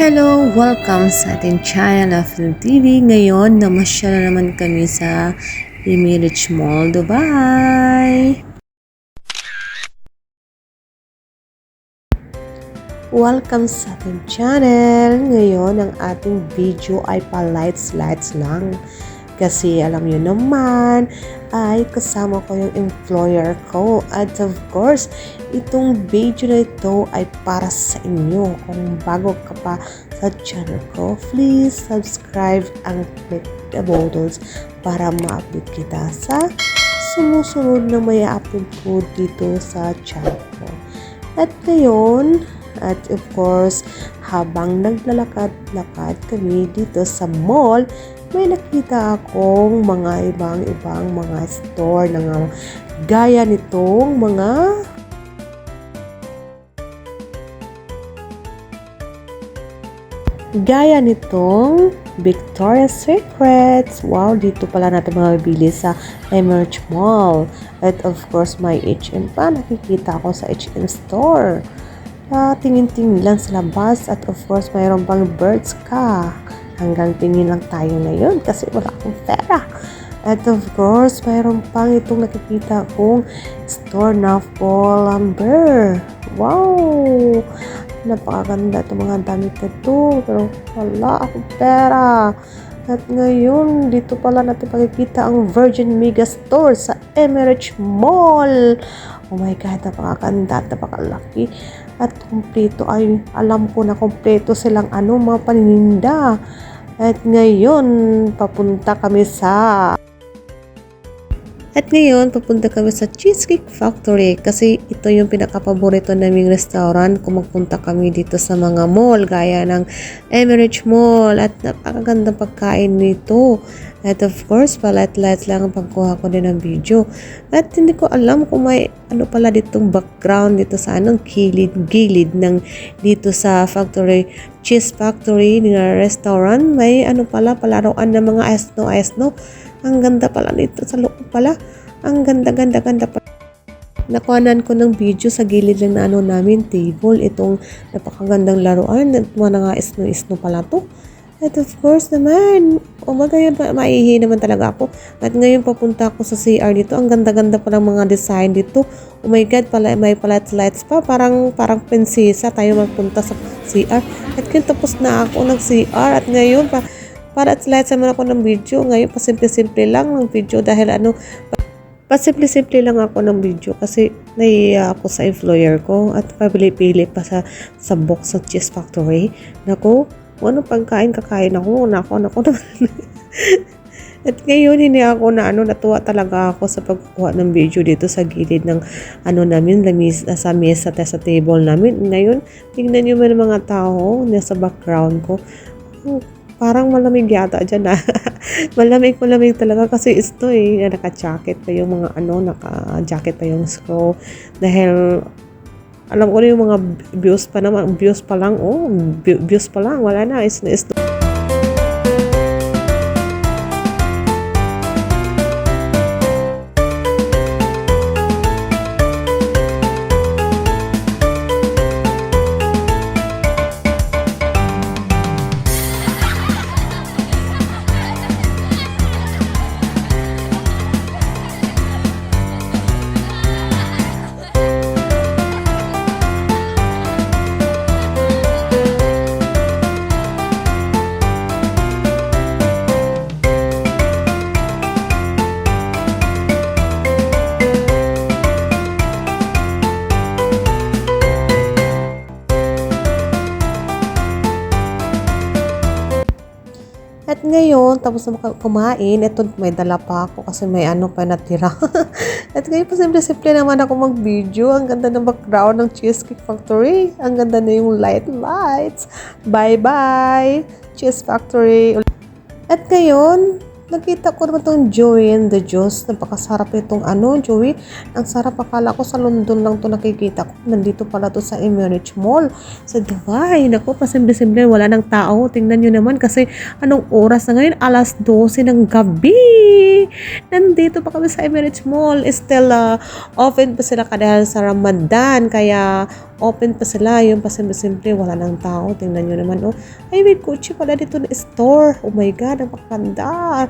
Hello! Welcome sa ating channel of TV. Ngayon, namasyal na naman kami sa Emirates Mall, Dubai. Welcome sa ating channel. Ngayon, ang ating video ay pa-lights lang. Kasi alam nyo naman, ay kasama ko yung employer ko. At of course, itong video na ito ay para sa inyo. Kung bago ka pa sa channel ko, please subscribe and click the buttons para ma-update kita sa sumusunod na may upload ko dito sa channel ko. At ngayon, at of course, habang naglalakad-lakad kami dito sa mall, may nakita akong mga ibang mga store na gaya nitong Victoria's Secret. Wow, dito pala natin mabibili sa Emirates Mall. At of course, may H&M pa. Nakikita ako sa H&M store. Tingin-tingin lang sa labas. At of course, mayroon pang Birds ka. Hanggang tingin lang tayo ngayon kasi wala akong pera. At of course, mayroon pang itong nakikita kong store na for lumber. Wow! Napakaganda itong mga damit na ito. Pero wala akong pera. At ngayon, dito pala natin pakikita ang Virgin Mega Store sa Emirates Mall. Oh my God, napakaganda at napakalaki. At kumpleto ay alam ko na kumpleto silang mga panininda. At ngayon, papunta kami sa Cheesecake Factory kasi ito yung pinaka-paborito naming restaurant kung magpunta kami dito sa mga mall gaya ng Emirates Mall at napakagandang pagkain nito. At of course, palit-light lang ang pagkuha ko din ng video. At hindi ko alam kung may pala ditong background dito sa gilid ng dito sa Cheese Factory ng restaurant. May palaruan ng mga asno. Ang ganda pala nito sa loob pala. Ang ganda pa. Nakuhanan ko ng video sa gilid lang na namin table. Itong napakagandang laruan at mga isno pala to. At of course naman, ngayon maihi naman talaga ako. At ngayon papunta ako sa CR dito. Ang ganda-ganda pa ng mga design dito. Oh my God, may lights pa. Parang prinsesa tayo magpunta sa CR. At ngayon tapos na ako ng CR. At ngayon, para at lights naman ako ng video. Ngayon, pasimple-simple lang ng video dahil pasimple-simple lang ako ng video kasi nahiya ako sa employer ko at pabili-pili pa sa box sa Cheese Factory. Naku, pagkain kakain ako. Nako naman. At ngayon, hindi ako natuwa talaga ako sa pagkuha ng video dito sa gilid ng namin, sa mesa at sa table namin. Ngayon, tingnan nyo man mga tao nasa background ko. Parang malamig yata dyan malamig talaga kasi ito naka-jacket pa yung mga naka-jacket pa yung screw dahil alam ko na yung mga views pa lang wala na is At ngayon, tapos na kumain, ito may dala pa ako kasi may pa natira. At ngayon, simple naman ako mag-video. Ang ganda ng background ng Cheesecake Factory. Ang ganda na yung lights. Bye-bye, Cheese Factory. At ngayon, nakita ko naman itong Joey and the Juice. Napakasarap itong Joey. Ang sarap, akala ko sa London lang to nakikita ko. Nandito pala to sa Emirates Mall sa Dubai. Naku, pasimple-simple, wala nang tao. Tingnan nyo naman kasi anong oras na ngayon? Alas 12 ng gabi. Nandito pa kami sa Emirates Mall. Still open pa sila dahil sa Ramadan. Kaya open pa sila, yung pasimple-simple, wala nang tao. Tingnan nyo naman, oh. Ay, may kotse pala dito na store. Oh my God, ang pakanda.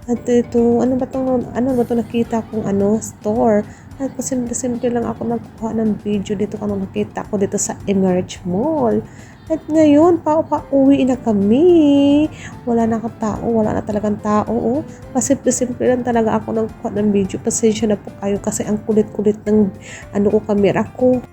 At ito, ano ba to nakita kong store. At pasimple-simple lang ako nagkuha ng video dito kung nakita ko dito sa Emerge Mall. At ngayon, pauwi na kami. Wala na tao, wala na talagang tao. Oh. Pasimple-simple lang talaga ako nagkuha ng video. Pasensya na po kayo kasi ang kulit-kulit ng ko, camera ko.